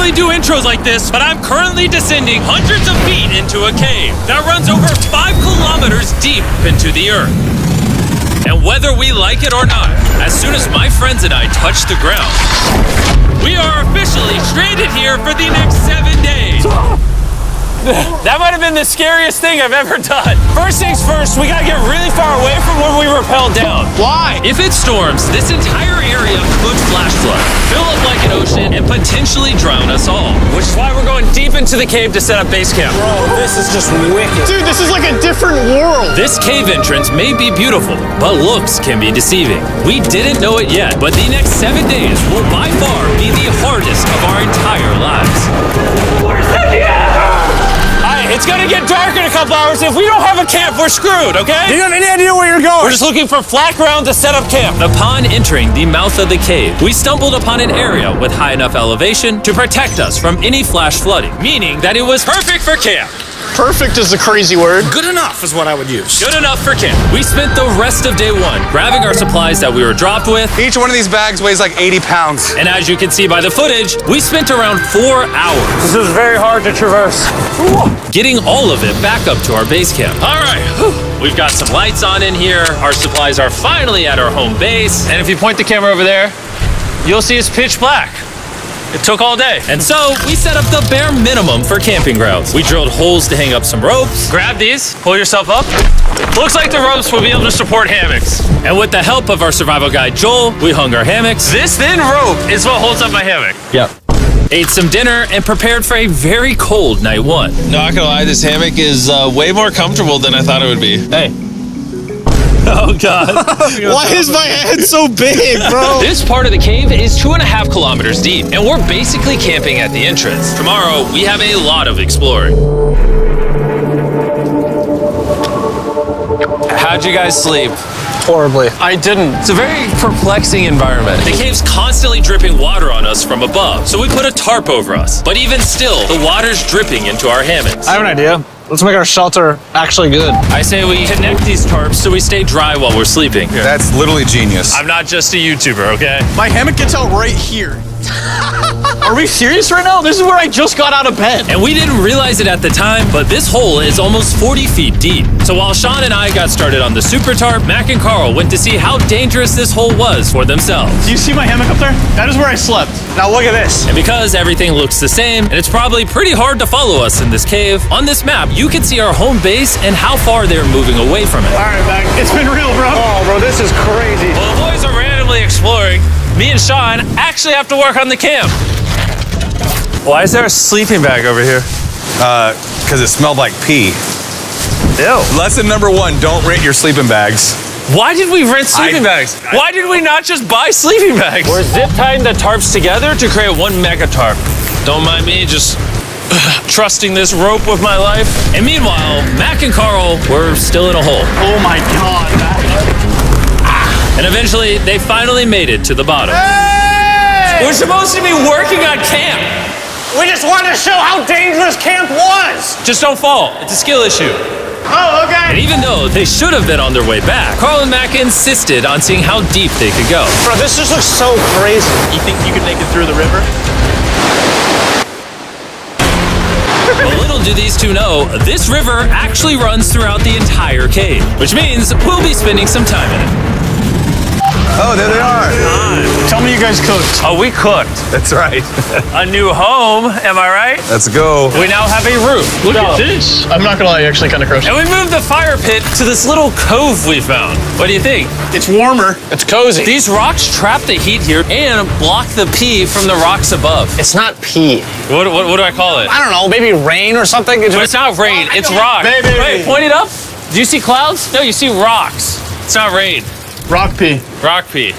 normally do intros like this, but I'm currently descending hundreds of feet into a cave that runs over 5 kilometers deep into the earth. And whether we like it or not, as soon as my friends and I touch the ground, we are officially stranded here for the next 7 days. That might have been the scariest thing I've ever done. First things first, we gotta get really far away from where we rappelled down. Why? If it storms, this entire area could flash flood, fill up like an ocean, and potentially drown us all. Which is why we're going deep into the cave to set up base camp. Bro, this is just wicked. Dude, this is like a different world. This cave entrance may be beautiful, but looks can be deceiving. We didn't know it yet, but the next 7 days will by far be the hardest of our entire lives. Where's the It's gonna get dark in a couple hours. If we don't have a camp, we're screwed, okay? Do you have any idea where you're going? We're just looking for flat ground to set up camp. Upon entering the mouth of the cave, we stumbled upon an area with high enough elevation to protect us from any flash flooding, meaning that it was perfect for camp. Perfect is a crazy word. Good enough is what I would use. Good enough for camp. We spent the rest of day one grabbing our supplies that we were dropped with. Each one of these bags weighs like 80 pounds. And as you can see by the footage, we spent around 4 hours. This is very hard to traverse. Getting all of it back up to our base camp. All right, we've got some lights on in here. Our supplies are finally at our home base. And if you point the camera over there, you'll see it's pitch black. It took all day. And so we set up the bare minimum for camping grounds. We drilled holes to hang up some ropes. Grab these, pull yourself up. Looks like the ropes will be able to support hammocks. And with the help of our survival guide, Joel, we hung our hammocks. This thin rope is what holds up my hammock. Yep. Ate some dinner and prepared for a very cold night one. Not gonna lie, this hammock is way more comfortable than I thought it would be. Hey. Oh, God. Why is my head so big, bro? This part of the cave is 2.5 kilometers deep, and we're basically camping at the entrance. Tomorrow, we have a lot of exploring. How'd you guys sleep? Horribly. I didn't. It's a very perplexing environment. The cave's constantly dripping water on us from above, so we put a tarp over us. But even still, the water's dripping into our hammocks. I have an idea. Let's make our shelter actually good. I say we connect these tarps so we stay dry while we're sleeping. That's literally genius. I'm not just a YouTuber, okay? My hammock gets out right here. Are we serious right now? This is where I just got out of bed. And we didn't realize it at the time, but this hole is almost 40 feet deep. So while Sean and I got started on the super tarp, Mac and Carl went to see how dangerous this hole was for themselves. Do you see my hammock up there? That is where I slept. Now look at this. And because everything looks the same, and it's probably pretty hard to follow us in this cave, on this map, you can see our home base and how far they're moving away from it. All right, Mac. It's been real, bro. Oh, bro, this is crazy. While the boys are randomly exploring, me and Sean actually have to work on the camp. Why is there a sleeping bag over here? Because it smelled like pee. Ew. Lesson number 1, don't rent your sleeping bags. Why did we rent sleeping bags? Why did we not just buy sleeping bags? We're zip tying the tarps together to create one mega tarp. Don't mind me just trusting this rope with my life. And meanwhile, Mac and Carl were still in a hole. Oh my God, Mac. And eventually, they finally made it to the bottom. Hey! We're supposed to be working on camp. We just wanted to show how dangerous camp was. Just don't fall. It's a skill issue. Oh, okay. And even though they should have been on their way back, Carl and Mac insisted on seeing how deep they could go. Bro, this just looks so crazy. You think you could make it through the river? Well, little do these two know, this river actually runs throughout the entire cave, which means we'll be spending some time in it. Oh, there they are. Tell me you guys cooked. Oh, we cooked. That's right. A new home, am I right? Let's go. We now have a roof. Look at this. I'm not gonna lie, you're actually kind of gross. And we moved the fire pit to this little cove we found. What do you think? It's warmer. It's cozy. These rocks trap the heat here and block the pee from the rocks above. It's not pee. What do I call it? I don't know, maybe rain or something. But it's not rain, it's rock. Baby. Wait, point it up. Do you see clouds? No, you see rocks. It's not rain. Rock pee. Rock pee.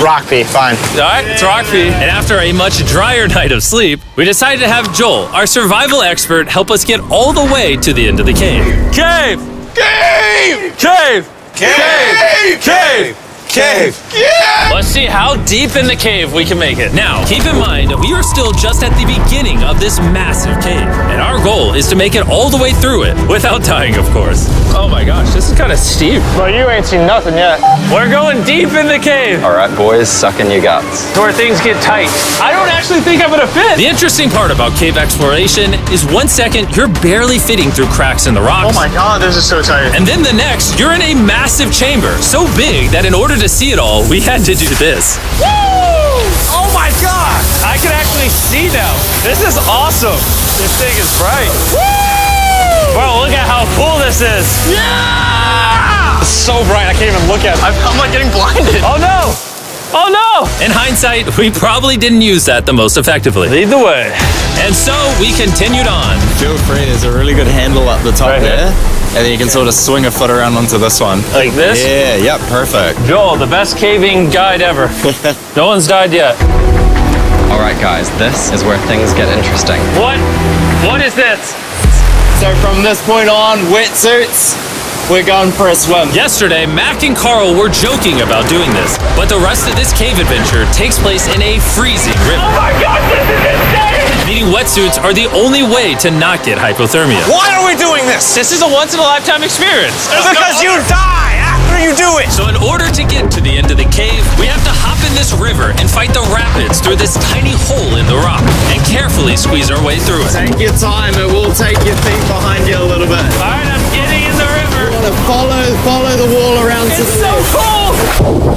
Rock pee, fine. All right, it's rock pee. And after a much drier night of sleep, we decided to have Joel, our survival expert, help us get all the way to the end of the cave. Cave! Cave! Cave! Cave! Cave! Cave. Let's see how deep in the cave we can make it. Now, keep in mind, we are still just at the beginning of this massive cave, and our goal is to make it all the way through it, without dying, of course. Oh my gosh, this is kind of steep. Well, you ain't seen nothing yet. We're going deep in the cave. All right, boys, suck in your guts. To where things get tight. I don't actually think I'm gonna fit. The interesting part about cave exploration is 1 second, you're barely fitting through cracks in the rocks. Oh my God, this is so tight. And then the next, you're in a massive chamber, so big that in order to see it all, we had to do this. Woo! Oh my God! I can actually see now. This is awesome. This thing is bright. Woo! Bro, look at how cool this is. Yeah! It's so bright, I can't even look at it. I'm like getting blinded. Oh no! Oh no! In hindsight, we probably didn't use that the most effectively. Lead the way. And so we continued on. Feel free, there's a really good handle up the top Right there. here. And then you can sort of swing a foot around onto this one. Like this? Yeah, yep, perfect. Joel, the best caving guide ever. No one's died yet. All right, guys, this is where things get interesting. What? What is this? So from this point on, wetsuits, we're going for a swim. Yesterday, Mac and Carl were joking about doing this, but the rest of this cave adventure takes place in a freezing river. Oh my God, this is insane! Needing wetsuits are the only way to not get hypothermia. Why are we doing this? This is a once-in-a-lifetime experience. Because you die after you do it. So in order to get to the end of the cave, we have to hop in this river and fight the rapids through this tiny hole in the rock and carefully squeeze our way through it. Take your time, it will take your feet behind you a little bit. All right, I'm getting in the river. Follow the wall around to It's the so left. cool.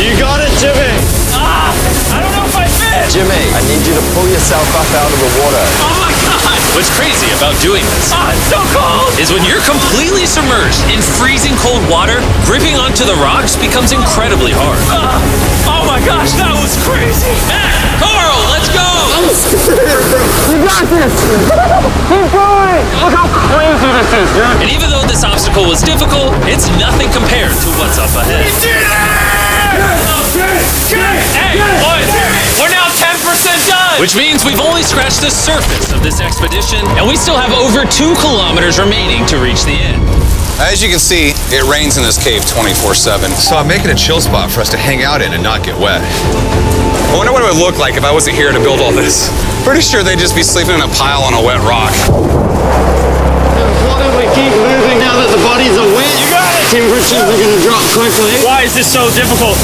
You got it, Jimmy. Ah, I don't know if I fit. Jimmy, I need you to pull yourself up out of the water. Oh my God! What's crazy about doing this Ah, it's so cold. is when you're completely submerged in freezing cold water, gripping onto the rocks becomes incredibly hard. Oh my gosh, that was crazy. Mac, Carl, let's go! You got this. Keep going. Look how crazy this is, dude. And even though this obstacle was difficult, it's nothing compared to what's up ahead. Hey, boys, we're now 10% done. Which means we've only scratched the surface of this expedition, and we still have over 2 kilometers remaining to reach the end. As you can see, it rains in this cave 24/7. So I'm making a chill spot for us to hang out in and not get wet. I wonder what it would look like if I wasn't here to build all this. Pretty sure they'd just be sleeping in a pile on a wet rock. Why don't we keep moving now that the bodies are wet? You got it. Temperatures are going to drop quickly. Why is this so difficult?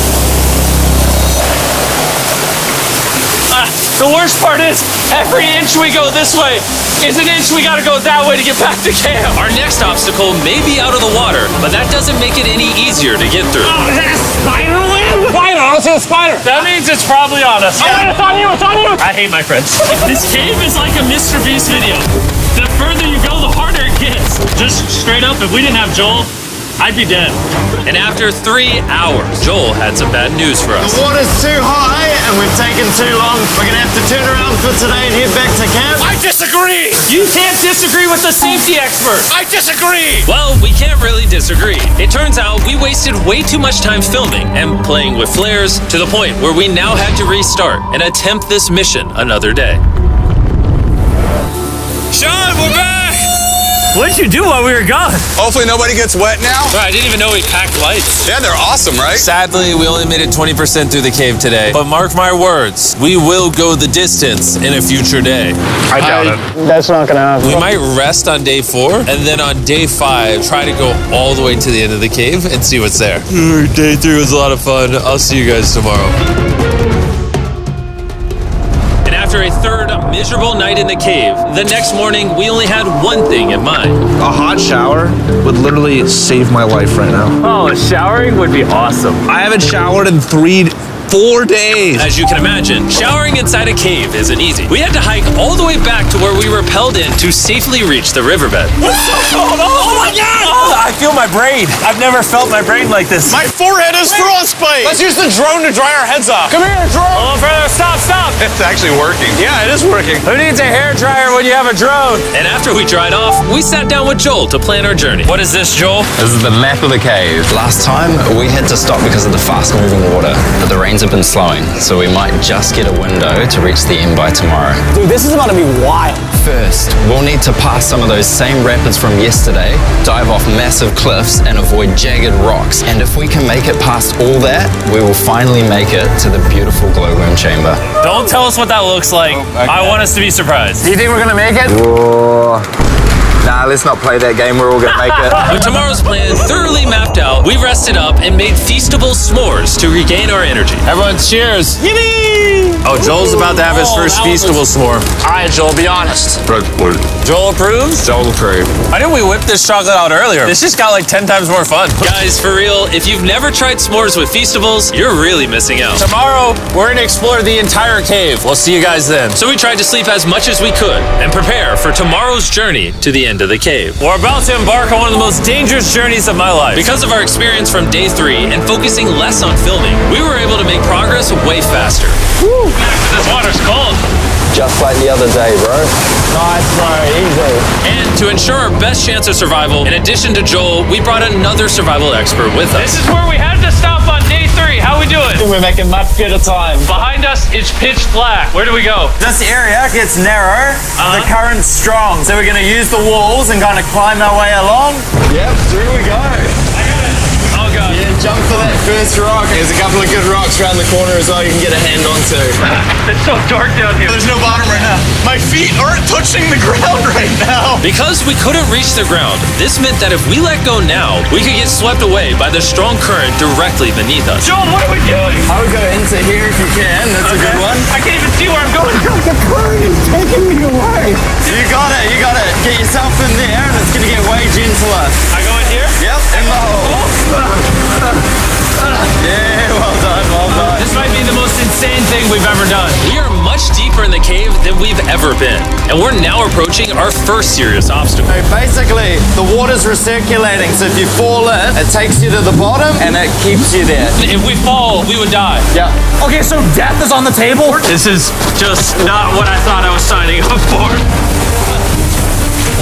The worst part is, every inch we go this way is an inch we gotta go that way to get back to camp. Our next obstacle may be out of the water, but that doesn't make it any easier to get through. Oh, is that a spider web? Spider, I don't see a spider. That means it's probably on us. Oh, it's on you, it's on you. I hate my friends. This cave is like a Mr. Beast video. The further you go, the harder it gets. Just straight up, if we didn't have Joel, I'd be dead. And after 3 hours, Joel had some bad news for us. The water's too high and we've taken too long. We're going to have to turn around for today and head back to camp. I disagree. You can't disagree with the safety expert. I disagree. Well, we can't really disagree. It turns out we wasted way too much time filming and playing with flares to the point where we now had to restart and attempt this mission another day. Sean, we're back. What did you do while we were gone? Hopefully nobody gets wet now. I didn't even know we packed lights. Yeah, they're awesome, right? Sadly, we only made it 20% through the cave today. But mark my words, we will go the distance in a future day. I doubt it. That's not gonna happen. We might rest on day 4, and then on day 5, try to go all the way to the end of the cave and see what's there. Day 3 was a lot of fun. I'll see you guys tomorrow. And after a third miserable night in the cave, the next morning we only had one thing in mind. A hot shower would literally save my life right now. Oh, showering would be awesome. I haven't showered in 4 days. As you can imagine, showering inside a cave isn't easy. We had to hike all the way back to where we rappelled in to safely reach the riverbed. Oh my God! Oh, I feel my brain. I've never felt my brain like this. My forehead is frostbite. Let's use the drone to dry our heads off. Come here, drone. A little further. Stop, stop. It's actually working. Yeah, it is working. Who needs a hair dryer when you have a drone? And after we dried off, we sat down with Joel to plan our journey. What is this, Joel? This is the map of the cave. Last time, we had to stop because of the fast-moving water, but the rains have been slowing, so we might just get a window to reach the end by tomorrow. Dude, this is about to be wild. First, we'll need to pass some of those same rapids from yesterday, dive off massive cliffs, and avoid jagged rocks. And if we can make it past all that, we will finally make it to the beautiful glowworm chamber. Don't tell us what that looks like. I want us to be surprised. Do you think we're gonna make it? Nah, let's not play that game. We're all gonna make it. With tomorrow's plan thoroughly mapped out, we rested up and made feastable s'mores to regain our energy. Everyone cheers. Yippee! Oh, Joel's about to have his first feastable s'more. All right, Joel, be honest. Joel approves? Joel approved. Why didn't we whip this chocolate out earlier? This just got like 10 times more fun. Guys, for real, if you've never tried s'mores with feastables, you're really missing out. Tomorrow, we're gonna explore the entire cave. We'll see you guys then. So we tried to sleep as much as we could and prepare for tomorrow's journey to the end of the cave. We're about to embark on one of the most dangerous journeys of my life. Because of our experience from day 3 and focusing less on filming, we were able to make progress way faster. Woo! This water's cold. Just like the other day, bro. Nice, bro, easy. And to ensure our best chance of survival, in addition to Joel, we brought another survival expert with us. This is where we had to stop on day 3. How we doing? We're making much better time. Behind us, it's pitch black. Where do we go? This area gets narrow, the current's strong, so we're gonna use the walls and kind of climb our way along. Yep, through we go. Oh god. Yeah, jump for that first rock. There's a couple of good rocks around the corner as well you can get a hand onto. It's so dark down here. There's no bottom right now. My feet aren't touching the ground right now. Because we couldn't reach the ground, this meant that if we let go now, we could get swept away by the strong current directly beneath us. Joel, what are we doing? I would go into here if you can. That's a good one. I can't even see where I'm going. The current is taking me away. You got it. You got it. Get yourself in there and it's going to get way gentler. I go in here? Yep, in the hole. Yeah, well done, well done. This might be the most insane thing we've ever done. We are much deeper in the cave than we've ever been, and we're now approaching our first serious obstacle. So basically, the water's recirculating, so if you fall in, it takes you to the bottom and it keeps you there. If we fall, we would die. Yeah. Okay, so death is on the table? This is just not what I thought I was signing up for.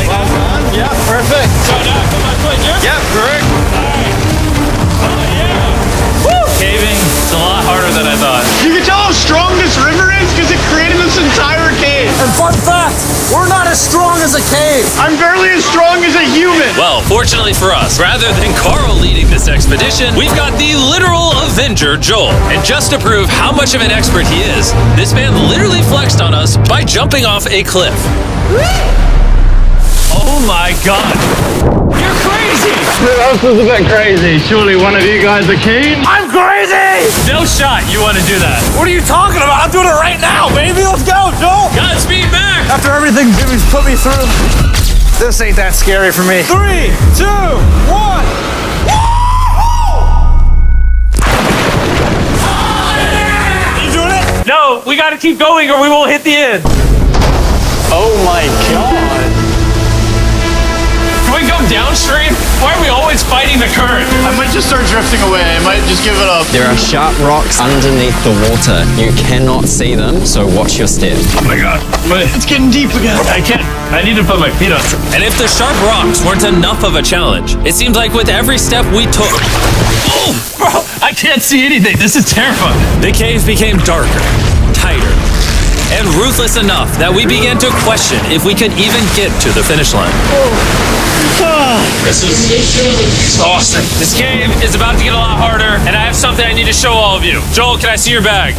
Well done. Yeah, perfect. So now I put my foot here? Yep, correct. Caving is a lot harder than I thought. You can tell how strong this river is because it created this entire cave. And fun fact, we're not as strong as a cave. I'm barely as strong as a human. Well, fortunately for us, rather than Carl leading this expedition, we've got the literal Avenger, Joel. And just to prove how much of an expert he is, this man literally flexed on us by jumping off a cliff. Oh my god. You're crazy. This is a bit crazy. Surely one of you guys are keen? I'm crazy. No shot you want to do that. What are you talking about? I'm doing it right now, baby. Let's go, Joel. Godspeed, Mac! After everything Jimmy's put me through, this ain't that scary for me. 3, 2, 1. You doing it? No, we gotta keep going or we won't hit the end. Oh my god. Can we go downstream? Why are we always fighting the current? I might just start drifting away. I might just give it up. There are sharp rocks underneath the water. You cannot see them, so watch your step. Oh my god. It's getting deep again. I can't. I need to put my feet on. And if the sharp rocks weren't enough of a challenge, it seems like with every step we took... Oh, bro, I can't see anything. This is terrifying. The cave became darker, tighter, and ruthless enough that we began to question if we could even get to the finish line. This is exhausting. This cave is about to get a lot harder, and I have something I need to show all of you. Joel, can I see your bag?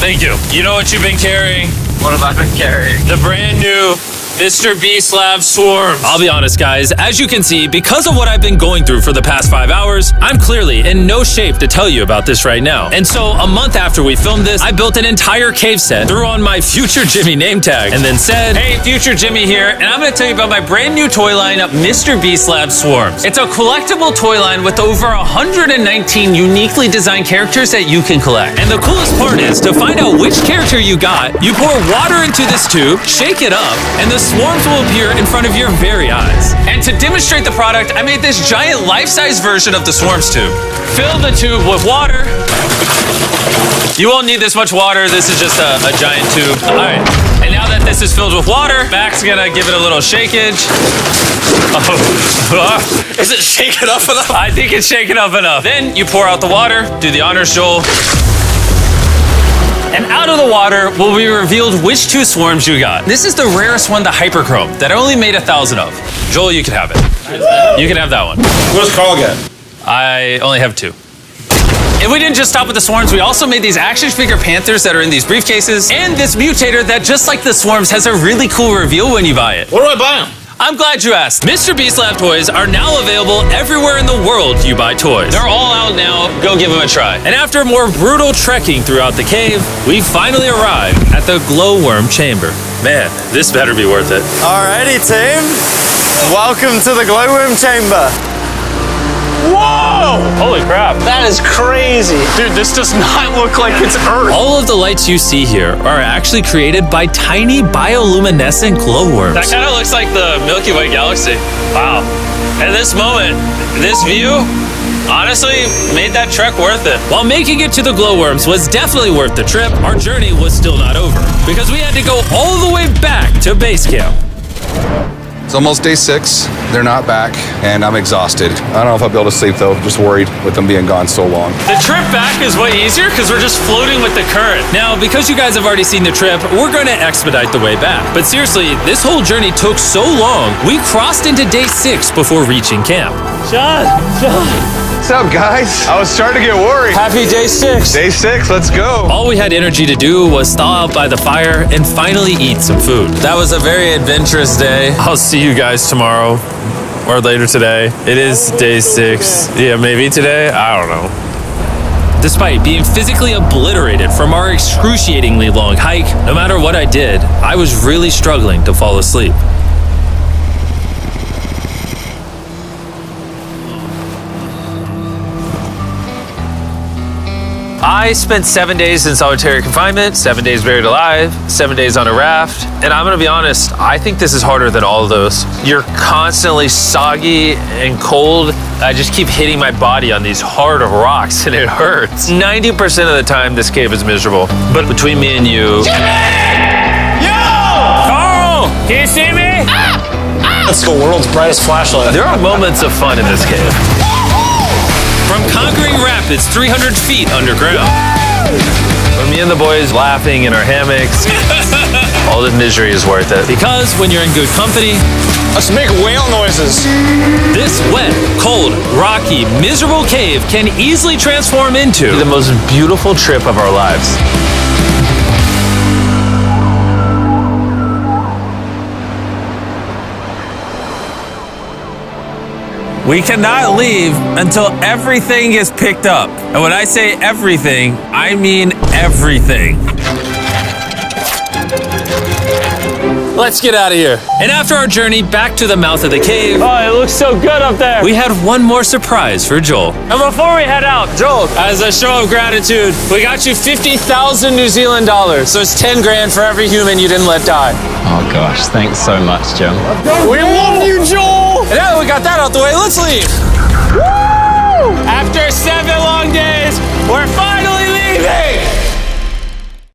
Thank you. You know what you've been carrying? What have I been carrying? The brand new Mr. Beast Lab swarms. I'll be honest, guys, as you can see, because of what I've been going through for the past 5 hours, I'm clearly in no shape to tell you about this right now. And so, a month after we filmed this, I built an entire cave set, threw on my Future Jimmy name tag, and then said, hey, Future Jimmy here, and I'm gonna tell you about my brand new toy line, Mr. Beast Lab Swarms. It's a collectible toy line with over 119 uniquely designed characters that you can collect. And the coolest part is, to find out which character you got, you pour water into this tube, shake it up, and the swarms will appear in front of your very eyes. And to demonstrate the product, I made this giant life-size version of the swarms tube. Fill the tube with water. You won't need this much water. This is just a giant tube. All right. And now that this is filled with water, Mac's gonna give it a little shakeage. Oh. Is it shaken up enough? I think it's shaken up enough. Then you pour out the water. Do the honors, Joel. And out of the water will be revealed which 2 swarms you got. This is the rarest one, the hyperchrome, that I only made 1,000 of. Joel, you can have it. You can have that one. What does Carl get? I only have 2. And we didn't just stop with the swarms, we also made these action figure panthers that are in these briefcases, and this mutator that, just like the swarms, has a really cool reveal when you buy it. Where do I buy them? I'm glad you asked. Mr. Beast Lab toys are now available everywhere in the world you buy toys. They're all out now, go give them a try. And after more brutal trekking throughout the cave, we finally arrived at the glowworm chamber. Man, this better be worth it. Alrighty, team. Welcome to the glowworm chamber. Whoa! Holy crap. That is crazy. Dude, this does not look like it's Earth. All of the lights you see here are actually created by tiny bioluminescent glowworms. That kind of looks like the Milky Way galaxy. Wow. At this moment, this view honestly made that trek worth it. While making it to the glowworms was definitely worth the trip, our journey was still not over because we had to go all the way back to base camp. It's almost day 6. They're not back, and I'm exhausted. I don't know if I'll be able to sleep, though. Just worried with them being gone so long. The trip back is way easier because we're just floating with the current. Now, because you guys have already seen the trip, we're going to expedite the way back. But seriously, this whole journey took so long, we crossed into day 6 before reaching camp. John. What's up, guys? I was starting to get worried. Happy day 6. Day 6, let's go. All we had energy to do was thaw out by the fire and finally eat some food. That was a very adventurous day. I'll see you guys tomorrow or later today. It is day 6. Yeah, maybe today. I don't know. Despite being physically obliterated from our excruciatingly long hike, no matter what I did, I was really struggling to fall asleep. I spent 7 days in solitary confinement, 7 days buried alive, 7 days on a raft, and I'm gonna be honest, I think this is harder than all of those. You're constantly soggy and cold. I just keep hitting my body on these hard rocks and it hurts. 90% of the time, this cave is miserable. But between me and you... Jimmy! Yo! Carl! Can you see me? That's the world's brightest flashlight. There are moments of fun in this cave. From conquering rapids 300 feet underground. When me and the boys laughing in our hammocks, all the misery is worth it. Because when you're in good company, Let's make whale noises. this wet, cold, rocky, miserable cave can easily transform into the most beautiful trip of our lives. We cannot leave until everything is picked up. And when I say everything, I mean everything. Let's get out of here. And after our journey back to the mouth of the cave, Oh, it looks so good up there. we had one more surprise for Joel. And before we head out, Joel, as a show of gratitude, we got you 50,000 New Zealand dollars. So it's 10 grand for every human you didn't let die. Oh gosh, thanks so much, Jim. We love you, Joel. And now that we got that out the way, let's leave. Woo! After 7 long days, we're finally leaving.